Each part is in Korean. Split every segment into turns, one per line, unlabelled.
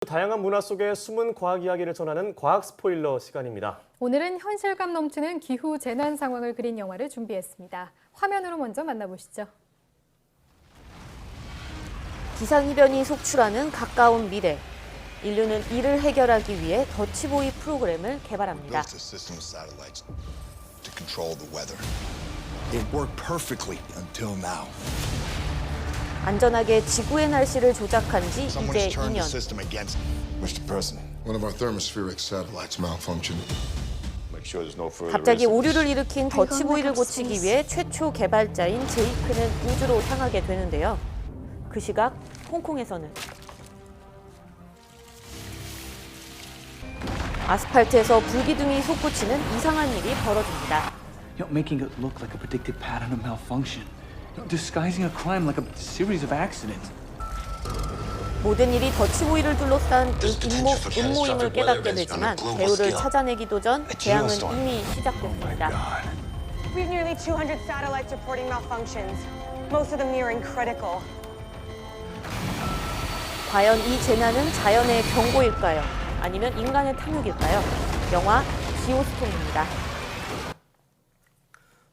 다양한 문화 속의 숨은 과학 이야기를 전하는 과학 스포일러 시간입니다.
오늘은 현실감 넘치는 기후 재난 상황을 그린 영화를 준비했습니다. 화면으로 먼저 만나보시죠.
기상이변이 속출하는 가까운 미래. 인류는 이를 해결하기 위해 더치보이 프로그램을 개발합니다. 안전하게 지구의 날씨를 조작한 지 이제 2년. 갑자기 오류를 일으킨 더치보이를 고치기 위해 최초 개발자인 제이크는 우주로 향하게 되는데요. 그 시각 홍콩에서는 아스팔트에서 불기둥이 솟구치는 이상한 일이 벌어집니다.
Making it look like a predicted pattern of malfunction. Disguising a crime like a series of accidents.
모든 일이 더치보이를 둘러싼 음모임을 깨닫게 되지만 배우를 찾아내기도 전 재앙은 이미 시작됐습니다.
We have nearly 200 satellites reporting malfunctions. Most of them nearing critical.
과연 이 재난은 자연의 경고일까요? 아니면 인간의 탐욕일까요? 영화 지오스톰입니다.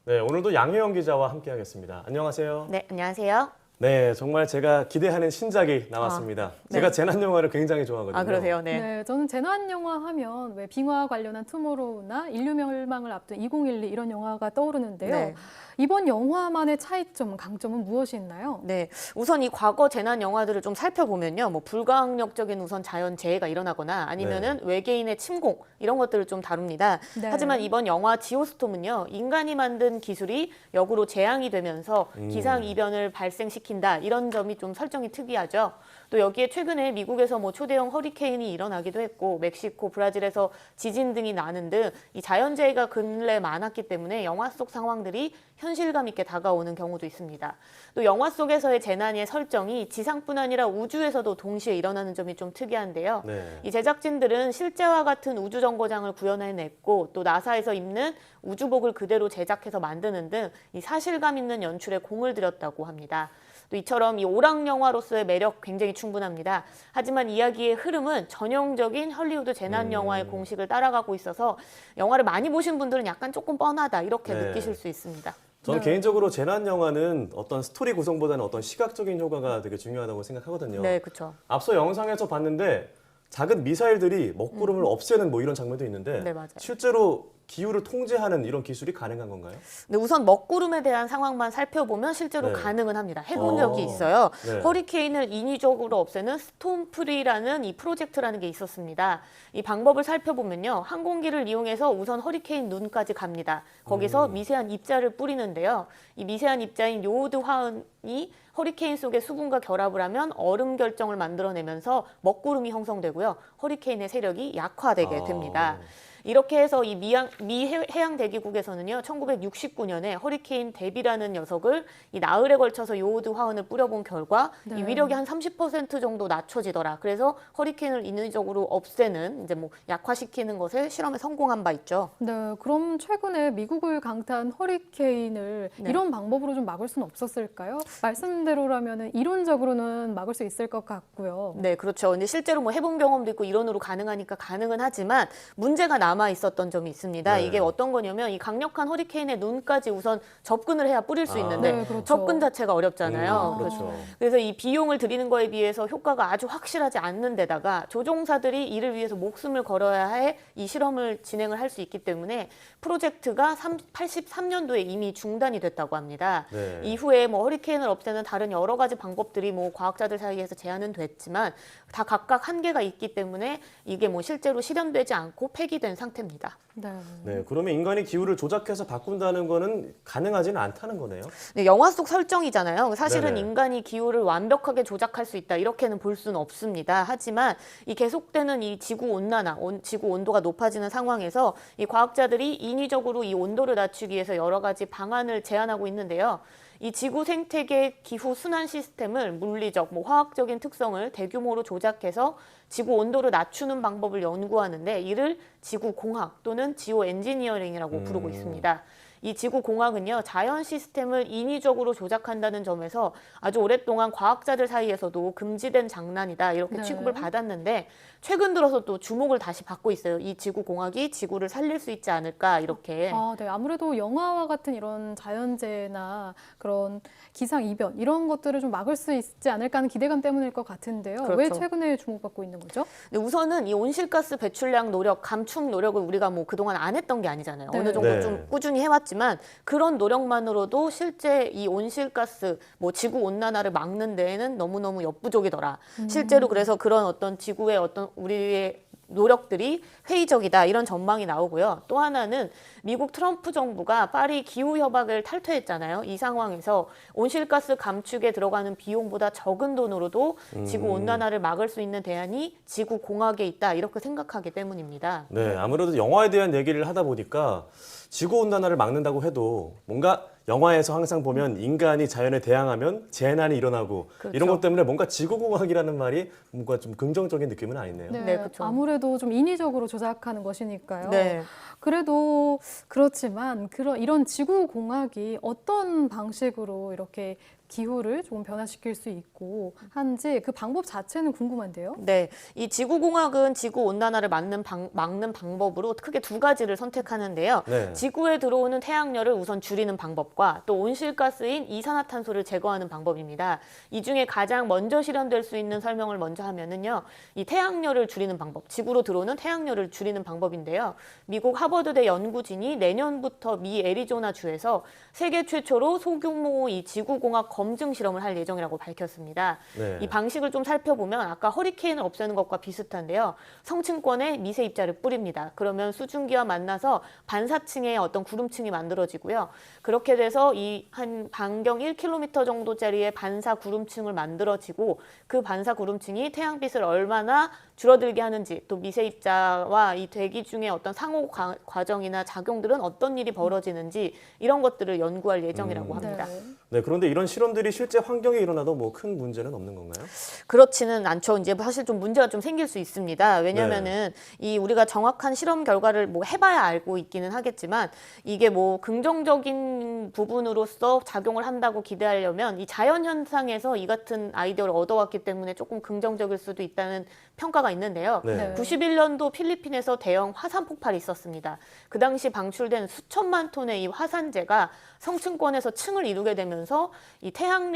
네, 오늘도 양혜영 기자와 함께하겠습니다. 안녕하세요.
네, 안녕하세요.
네, 정말 제가 기대하는 신작이 나왔습니다.
네.
제가 재난 영화를 굉장히 좋아하거든요.
아, 그러세요? 네.
네, 저는 재난 영화 하면 왜 빙하 관련한 투모로우나 인류 멸망을 앞둔 2012 이런 영화가 떠오르는데요.
네.
이번 영화만의 차이점, 강점은 무엇이 있나요?
네, 우선 이 과거 재난 영화들을 좀 살펴보면요, 뭐 불가항력적인 우선 자연 재해가 일어나거나 아니면은 외계인의 침공 이런 것들을 좀 다룹니다.
네.
하지만 이번 영화 지오스톰은요, 인간이 만든 기술이 역으로 재앙이 되면서 기상 이변을 발생시킨다 이런 점이 좀 설정이 특이하죠. 또 여기에 최근에 미국에서 뭐 초대형 허리케인이 일어나기도 했고 멕시코, 브라질에서 지진 등이 나는 등 이 자연재해가 근래 많았기 때문에 영화 속 상황들이 현실감 있게 다가오는 경우도 있습니다. 또 영화 속에서의 재난의 설정이 지상뿐 아니라 우주에서도 동시에 일어나는 점이 좀 특이한데요.
네.
이 제작진들은 실제와 같은 우주정거장을 구현해냈고 또 나사에서 입는 우주복을 그대로 제작해서 만드는 등 이 사실감 있는 연출에 공을 들였다고 합니다. 또 이처럼 이 오락 영화로서의 매력 굉장히 충분합니다. 하지만 이야기의 흐름은 전형적인 헐리우드 재난 영화의 공식을 따라가고 있어서 영화를 많이 보신 분들은 약간 조금 뻔하다 이렇게
네.
느끼실 수 있습니다.
저는 개인적으로 재난 영화는 어떤 스토리 구성보다는 어떤 시각적인 효과가 되게 중요하다고 생각하거든요.
네, 그렇죠.
앞서 영상에서 봤는데 작은 미사일들이 먹구름을 없애는 뭐 이런 장면도 있는데
네, 맞아요.
실제로 기후를 통제하는 이런 기술이 가능한 건가요?
네, 우선 먹구름에 대한 상황만 살펴보면 실제로
네.
가능은 합니다. 해본 적이 있어요.
네.
허리케인을 인위적으로 없애는 스톰프리라는 이 프로젝트라는 게 있었습니다. 이 방법을 살펴보면요. 항공기를 이용해서 우선 허리케인 눈까지 갑니다. 거기서 미세한 입자를 뿌리는데요. 이 미세한 입자인 요오드 화흔이 허리케인 속의 수분과 결합을 하면 얼음 결정을 만들어내면서 먹구름이 형성되고요. 허리케인의 세력이 약화되게 됩니다. 이렇게 해서 이 미 해양대기국에서는요, 1969년에 허리케인 데비라는 녀석을 이 나흘에 걸쳐서 요오드 화흔을 뿌려본 결과
네.
이 위력이 한 30% 정도 낮춰지더라. 그래서 허리케인을 인위적으로 없애는 이제 뭐 약화시키는 것에 실험에 성공한 바 있죠.
네, 그럼 최근에 미국을 강타한 허리케인을
네.
이런 방법으로 좀 막을 수는 없었을까요? 말씀대로라면 이론적으로는 막을 수 있을 것 같고요.
네, 그렇죠. 근데 실제로 뭐 해본 경험도 있고 이론으로 가능하니까 가능은 하지만 문제가 남아 있었던 점이 있습니다.
네.
이게 어떤 거냐면 이 강력한 허리케인의 눈까지 우선 접근을 해야 뿌릴 수 있는데
네, 그렇죠.
접근 자체가 어렵잖아요.
그렇죠.
그래서 이 비용을 들이는 거에 비해서 효과가 아주 확실하지 않는 데다가 조종사들이 이를 위해서 목숨을 걸어야 해 이 실험을 진행을 할 수 있기 때문에 프로젝트가 83년도에 이미 중단이 됐다고 합니다.
네.
이후에 뭐 허리케인을 없애는 다른 여러 가지 방법들이 뭐 과학자들 사이에서 제안은 됐지만 다 각각 한계가 있기 때문에 이게 뭐 실제로 실현되지 않고 폐기된 상태입니다.
네.
네, 그러면 인간이 기후를 조작해서 바꾼다는 거는 가능하지는 않다는 거네요.
네, 영화 속 설정이잖아요. 사실은
네네.
인간이 기후를 완벽하게 조작할 수 있다 이렇게는 볼 수는 없습니다. 하지만 이 계속되는 이 지구 온난화, 지구 온도가 높아지는 상황에서 이 과학자들이 인위적으로 이 온도를 낮추기 위해서 여러 가지 방안을 제안하고 있는데요. 이 지구 생태계 기후 순환 시스템을 물리적, 화학적인 특성을 대규모로 조작해서 지구 온도를 낮추는 방법을 연구하는데 이를 지구 공학 또는 지오 엔지니어링이라고 부르고 있습니다. 이 지구공학은요, 자연 시스템을 인위적으로 조작한다는 점에서 아주 오랫동안 과학자들 사이에서도 금지된 장난이다 이렇게
네.
취급을 받았는데 최근 들어서 또 주목을 다시 받고 있어요. 이 지구공학이 지구를 살릴 수 있지 않을까 이렇게.
네. 아무래도 영화와 같은 이런 자연재해나 그런 기상이변 이런 것들을 좀 막을 수 있지 않을까 하는 기대감 때문일 것 같은데요.
그렇죠.
왜 최근에 주목받고 있는 거죠?
네, 우선은 이 온실가스 배출량 노력, 감축 노력을 우리가 뭐 그동안 안 했던 게 아니잖아요.
네.
어느 정도
네.
좀 꾸준히 해왔지만 그런 노력만으로도 실제 이 온실가스, 뭐 지구 온난화를 막는 데에는 너무너무 역부족이더라. 실제로 그래서 그런 어떤 지구의 어떤 우리의 노력들이 회의적이다 이런 전망이 나오고요. 또 하나는 미국 트럼프 정부가 파리 기후 협약을 탈퇴했잖아요. 이 상황에서 온실가스 감축에 들어가는 비용보다 적은 돈으로도 지구 온난화를 막을 수 있는 대안이 지구 공학에 있다 이렇게 생각하기 때문입니다.
네, 아무래도 영화에 대한 얘기를 하다 보니까 지구 온난화를 막는다고 해도 뭔가 영화에서 항상 보면 인간이 자연에 대항하면 재난이 일어나고
그렇죠.
이런 것 때문에 뭔가 지구공학이라는 말이 뭔가 좀 긍정적인 느낌은 아니네요.
네, 그렇죠.
아무래도 좀 인위적으로 조작하는 것이니까요.
네.
그래도 그렇지만 이런 지구공학이 어떤 방식으로 이렇게 기후를 조금 변화시킬 수 있고 한지 그 방법 자체는 궁금한데요.
네, 이 지구공학은 지구 온난화를 막는 방법으로 크게 두 가지를 선택하는데요.
네.
지구에 들어오는 태양열을 우선 줄이는 방법과 또 온실가스인 이산화탄소를 제거하는 방법입니다. 이 중에 가장 먼저 실현될 수 있는 설명을 먼저 하면은요, 이 태양열을 줄이는 방법, 지구로 들어오는 태양열을 줄이는 방법인데요. 미국 하버드대 연구진이 내년부터 미 애리조나 주에서 세계 최초로 소규모 이 지구공학 검증 실험을 할 예정이라고 밝혔습니다.
네.
이 방식을 좀 살펴보면 아까 허리케인을 없애는 것과 비슷한데요. 성층권에 미세 입자를 뿌립니다. 그러면 수증기와 만나서 반사층의 어떤 구름층이 만들어지고요. 그렇게 돼서 이 한 반경 1km 정도짜리의 반사 구름층을 만들어지고 그 반사 구름층이 태양빛을 얼마나 줄어들게 하는지 또 미세 입자와 이 대기 중에 어떤 상호 과정이나 작용들은 어떤 일이 벌어지는지 이런 것들을 연구할 예정이라고 합니다.
네, 그런데 이런 실험들이 실제 환경에 일어나도 뭐 큰 문제는 없는 건가요?
그렇지는 않죠. 이제 사실 좀 문제가 좀 생길 수 있습니다. 왜냐면은 이 우리가 정확한 실험 결과를 뭐 해봐야 알고 있기는 하겠지만 이게 뭐 긍정적인 부분으로서 작용을 한다고 기대하려면 이 자연 현상에서 이 같은 아이디어를 얻어왔기 때문에 조금 긍정적일 수도 있다는 평가가 있는데요.
네.
91년도 필리핀에서 대형 화산 폭발이 있었습니다. 그 당시 방출된 수천만 톤의 이 화산재가 성층권에서 층을 이루게 되면서 이 태양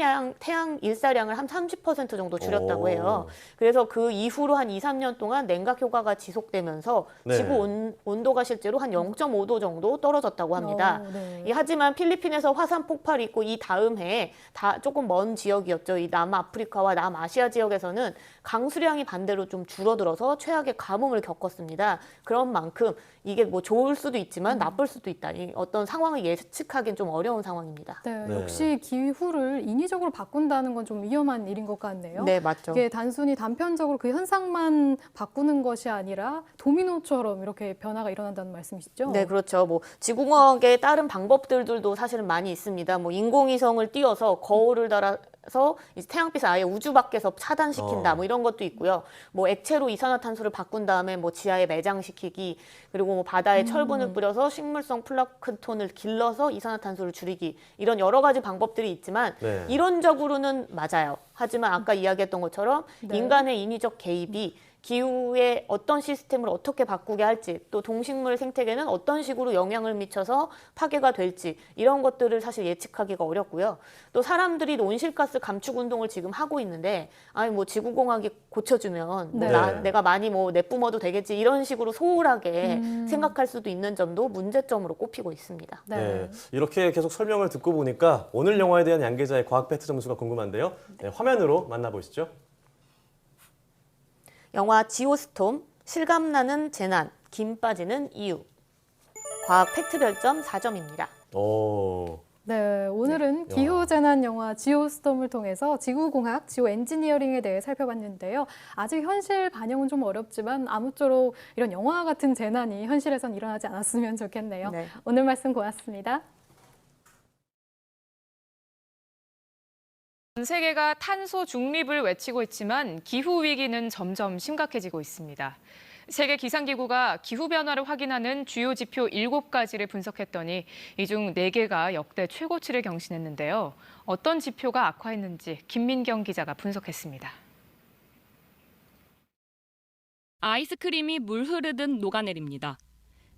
일사량을 한 30% 정도 줄였다고 해요. 그래서 그 이후로 한 2, 3년 동안 냉각 효과가 지속되면서
네.
지구 온도가 실제로 한 0.5도 정도 떨어졌다고 합니다.
네.
하지만 필리핀에서 화산 폭발이 있고 이 다음 해에 다 조금 먼 지역이었죠. 이 남아프리카와 남아시아 지역에서는 강수량이 반대로 좀 줄어들어서 최악의 가뭄을 겪었습니다. 그런 만큼 이게 뭐 좋을 수도 있지만 나쁠 수도 있다. 이 어떤 상황을 예측하기는 좀 어려운 상황입니다.
네,
네.
역시 기후를 인위적으로 바꾼다는 건 좀 위험한 일인 것 같네요.
네, 맞죠.
이게 단순히 단편적으로 그 현상만 바꾸는 것이 아니라 도미노처럼 이렇게 변화가 일어난다는 말씀이시죠?
네, 그렇죠. 뭐 지구공학의 다른 방법들도 사실은 많이 있습니다. 뭐 인공위성을 띄워서 거울을 달아서 이제 태양빛을 아예 우주 밖에서 차단시킨다. 뭐 이런 것도 있고요. 뭐 액체로 이산화탄소를 바꾼 다음에 뭐 지하에 매장시키기, 그리고 뭐 바다에 철분을 뿌려서 식물성 플랑크톤을 길러서 이산화탄소를 줄이기, 이런 여러 가지 방법들이 있지만
네.
이론적으로는 맞아요. 하지만 아까 이야기했던 것처럼
네.
인간의 인위적 개입이 기후의 어떤 시스템을 어떻게 바꾸게 할지, 또 동식물 생태계는 어떤 식으로 영향을 미쳐서 파괴가 될지, 이런 것들을 사실 예측하기가 어렵고요. 또 사람들이 온실가스 감축 운동을 지금 하고 있는데, 아니 뭐 지구공학이 고쳐주면 뭐
네.
내가 많이 뭐 내뿜어도 되겠지, 이런 식으로 소홀하게 생각할 수도 있는 점도 문제점으로 꼽히고 있습니다.
네. 이렇게 계속 설명을 듣고 보니까 오늘 영화에 대한 양 기자의 과학 팩트 점수가 궁금한데요. 네, 화면으로 만나보시죠.
영화 지오스톰, 실감나는 재난, 김 빠지는 이유. 과학 팩트 별점 4점입니다.
오.
네, 오늘은 기후재난 영화 지오스톰을 통해서 지구공학, 지오엔지니어링에 대해 살펴봤는데요. 아직 현실 반영은 좀 어렵지만 아무쪼록 이런 영화와 같은 재난이 현실에선 일어나지 않았으면 좋겠네요.
네.
오늘 말씀 고맙습니다.
전 세계가 탄소 중립을 외치고 있지만 기후 위기는 점점 심각해지고 있습니다. 세계 기상기구가 기후변화를 확인하는 주요 지표 7가지를 분석했더니 이 중 4개가 역대 최고치를 경신했는데요. 어떤 지표가 악화했는지 김민경 기자가 분석했습니다.
아이스크림이 물 흐르듯 녹아내립니다.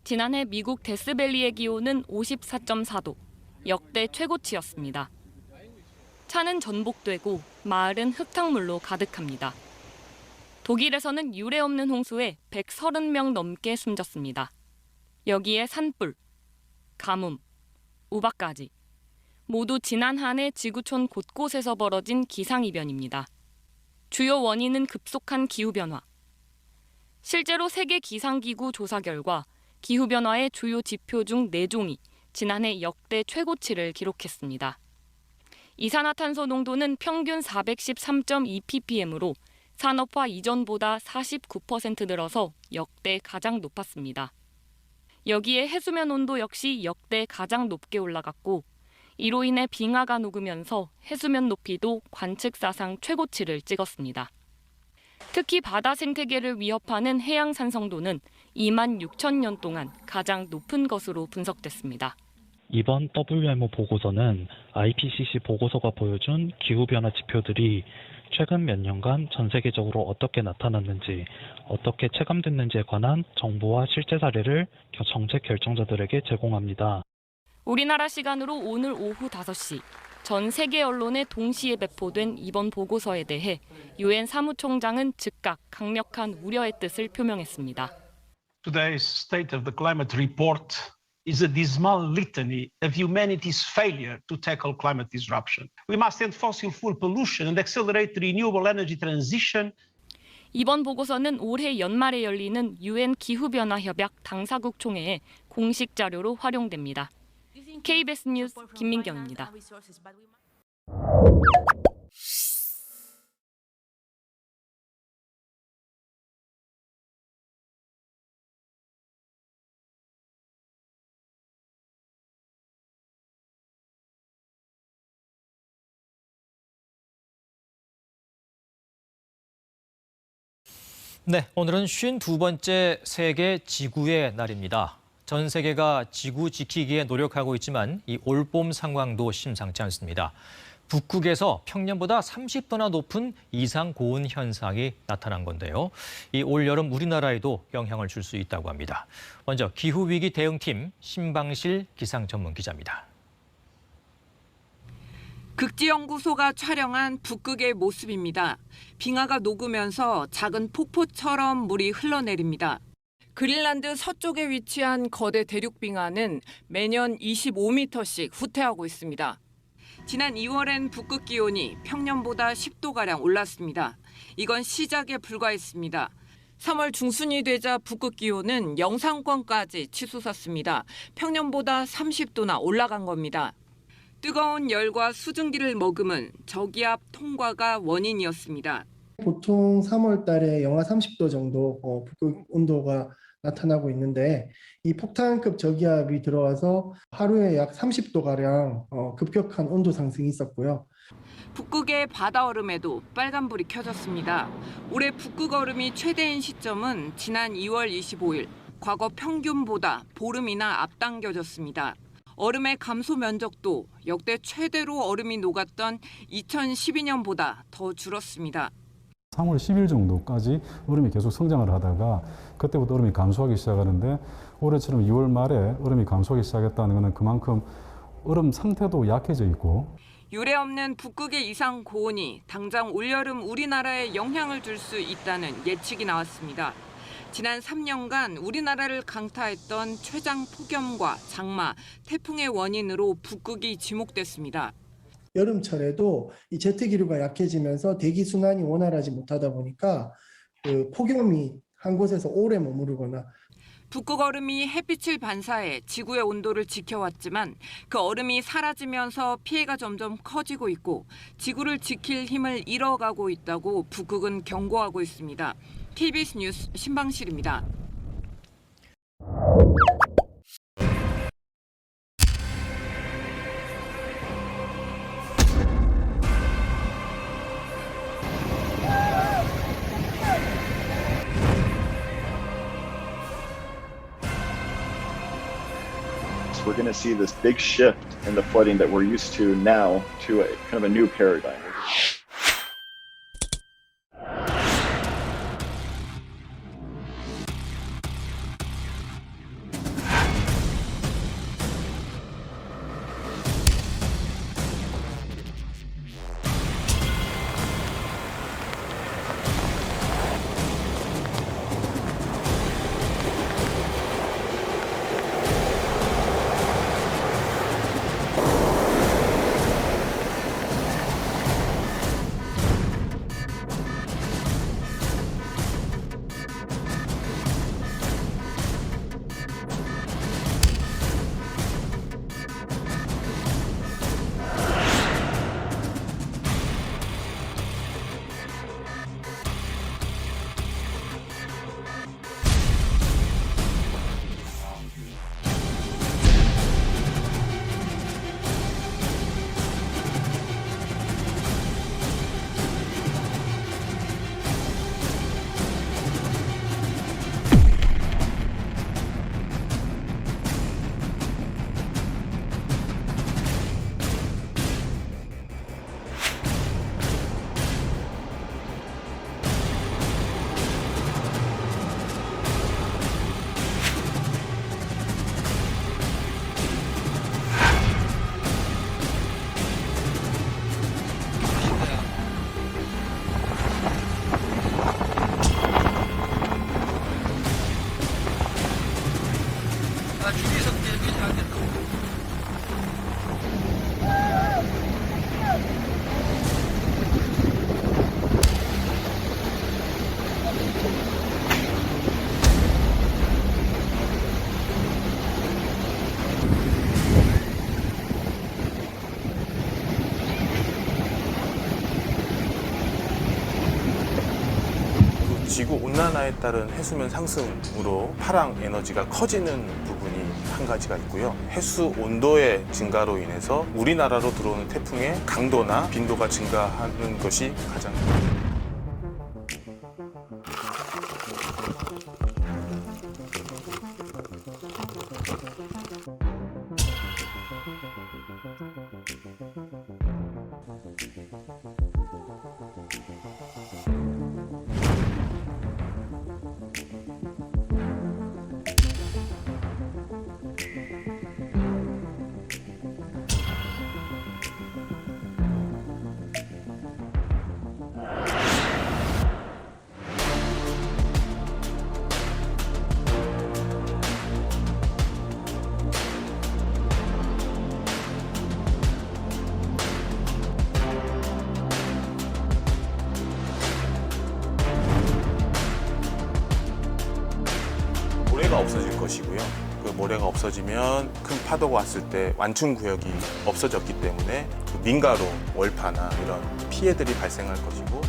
지난해 미국 데스밸리의 기온은 54.4도, 역대 최고치였습니다. 차는 전복되고 마을은 흙탕물로 가득합니다. 독일에서는 유례 없는 홍수에 130명 넘게 숨졌습니다. 여기에 산불, 가뭄, 우박까지 모두 지난 한 해 지구촌 곳곳에서 벌어진 기상이변입니다. 주요 원인은 급속한 기후변화. 실제로 세계 기상기구 조사 결과 기후변화의 주요 지표 중 4종이 지난해 역대 최고치를 기록했습니다. 이산화탄소 농도는 평균 413.2ppm으로 산업화 이전보다 49% 늘어서 역대 가장 높았습니다. 여기에 해수면 온도 역시 역대 가장 높게 올라갔고 이로 인해 빙하가 녹으면서 해수면 높이도 관측 사상 최고치를 찍었습니다. 특히 바다 생태계를 위협하는 해양 산성도는 2만 6천 년 동안 가장 높은 것으로 분석됐습니다.
이번 WMO 보고서는 IPCC 보고서가 보여준 기후변화 지표들이 최근 몇 년간 전 세계적으로 어떻게 나타났는지, 어떻게 체감됐는지에 관한 정보와 실제 사례를 정책 결정자들에게 제공합니다.
우리나라 시간으로 오늘 오후 5시, 전 세계 언론에 동시에 배포된 이번 보고서에 대해 유엔 사무총장은 즉각 강력한 우려의 뜻을 표명했습니다.
Today's State of the Climate Report is a dismal litany of humanity's failure to tackle climate disruption. We must end fossil fuel pollution and accelerate the renewable energy transition.
이번 보고서는 올해 연말에 열리는 유엔 기후변화협약 당사국 총회에 공식 자료로 활용됩니다. KBS 뉴스 김민경입니다.
네, 오늘은 52번째 세계 지구의 날입니다. 전 세계가 지구 지키기에 노력하고 있지만 이 올봄 상황도 심상치 않습니다. 북극에서 평년보다 30도나 높은 이상 고온 현상이 나타난 건데요. 이 올여름 우리나라에도 영향을 줄 수 있다고 합니다. 먼저 기후위기 대응팀 신방실 기상 전문 기자입니다.
극지연구소가 촬영한 북극의 모습입니다. 빙하가 녹으면서 작은 폭포처럼 물이 흘러내립니다. 그린란드 서쪽에 위치한 거대 대륙빙하는 매년 25m씩 후퇴하고 있습니다. 지난 2월엔 북극 기온이 평년보다 10도가량 올랐습니다. 이건 시작에 불과했습니다. 3월 중순이 되자 북극 기온은 영상권까지 치솟았습니다. 평년보다 30도나 올라간 겁니다. 뜨거운 열과 수증기를 머금은 저기압 통과가 원인이었습니다.
보통 3월 달에 영하 30도 정도 북극 온도가 나타나고 있는데 이 폭탄급 저기압이 들어와서 하루에 약 30도가량 급격한 온도 상승이 있었고요.
북극의 바다 얼음에도 빨간불이 켜졌습니다. 올해 북극 얼음이 최대인 시점은 지난 2월 25일, 과거 평균보다 보름이나 앞당겨졌습니다. 얼음의 감소 면적도 역대 최대로 얼음이 녹았던 2012년보다 더 줄었습니다.
3월 10일 정도까지 얼음이 계속 성장을 하다가 그때부터 얼음이 감소하기 시작하는데 올해처럼 2월 말에 얼음이 감소하기 시작했다는 것은 그만큼 얼음 상태도 약해져 있고
유례 없는 북극의 이상 고온이 당장 올여름 우리나라에 영향을 줄 수 있다는 예측이 나왔습니다. 지난 3년간 우리나라를 강타했던 최장 폭염과 장마, 태풍의 원인으로 북극이 지목됐습니다.
여름철에도 이 제트 기류가 약해지면서 대기 순환이 원활하지 못하다 보니까 폭염이 한 곳에서 오래 머무르거나
북극 얼음이 햇빛을 반사해 지구의 온도를 지켜왔지만 그 얼음이 사라지면서 피해가 점점 커지고 있고 지구를 지킬 힘을 잃어가고 있다고 북극은 경고하고 있습니다. KBS 뉴스 신방실입니다.
We're going to see this big shift in the flooding that we're used to now to a kind of a new paradigm.
지구 온난화에 따른 해수면 상승으로 파랑 에너지가 커지는 부분이 한 가지가 있고요. 해수 온도의 증가로 인해서 우리나라로 들어오는 태풍의 강도나 빈도가 증가하는 것이 가장 모래가 없어질 것이고요. 그 모래가 없어지면 큰 파도가 왔을 때 완충 구역이 없어졌기 때문에 그 민가로 월파나 이런 피해들이 발생할 것이고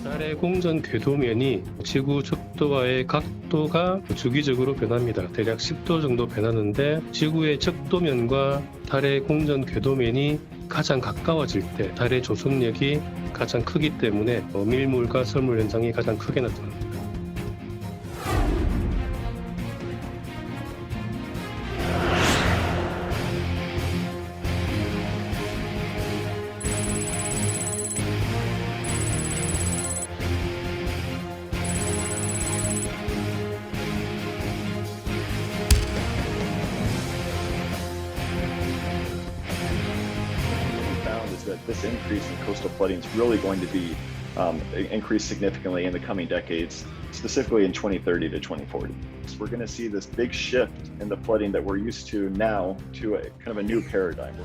달의 공전 궤도면이 지구 적도와의 각도가 주기적으로 변합니다. 대략 10도 정도 변하는데 지구의 적도면과 달의 공전 궤도면이 가장 가까워질 때 달의 조성력이 가장 크기 때문에 밀물과 설물 현상이 가장 크게 나타납니다.
That this increase in coastal flooding is really going to be increased significantly in the coming decades, specifically in 2030 to 2040. So we're going to see this big shift in the flooding that we're used to now to a kind of a new paradigm.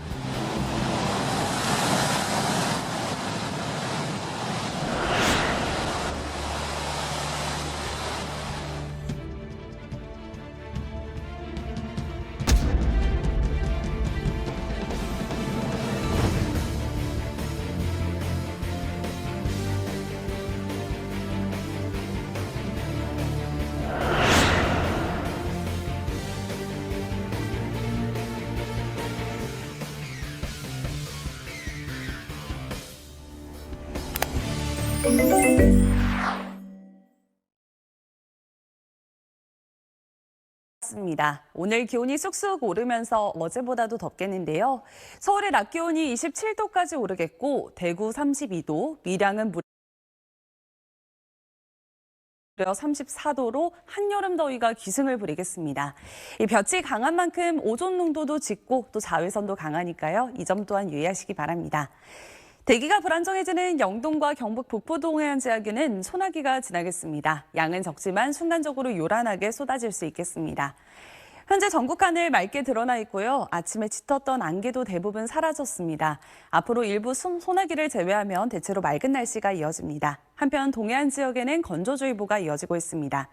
맞습니다. 오늘 기온이 쑥쑥 오르면서 어제보다도 덥겠는데요. 서울의 낮 기온이 27도까지 오르겠고 대구 32도, 밀양은 무려 34도로 한여름 더위가 기승을 부리겠습니다. 이 볕이 강한 만큼 오존 농도도 짙고 또 자외선도 강하니까요. 이 점 또한 유의하시기 바랍니다. 대기가 불안정해지는 영동과 경북 북부 동해안 지역에는 소나기가 지나겠습니다. 양은 적지만 순간적으로 요란하게 쏟아질 수 있겠습니다. 현재 전국 하늘 맑게 드러나 있고요. 아침에 짙었던 안개도 대부분 사라졌습니다. 앞으로 일부 소나기를 제외하면 대체로 맑은 날씨가 이어집니다. 한편 동해안 지역에는 건조주의보가 이어지고 있습니다.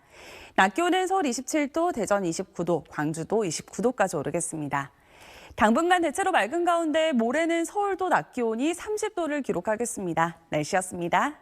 낮 기온은 서울 27도, 대전 29도, 광주도 29도까지 오르겠습니다. 당분간 대체로 맑은 가운데 모레는 서울도 낮 기온이 30도를 기록하겠습니다. 날씨였습니다.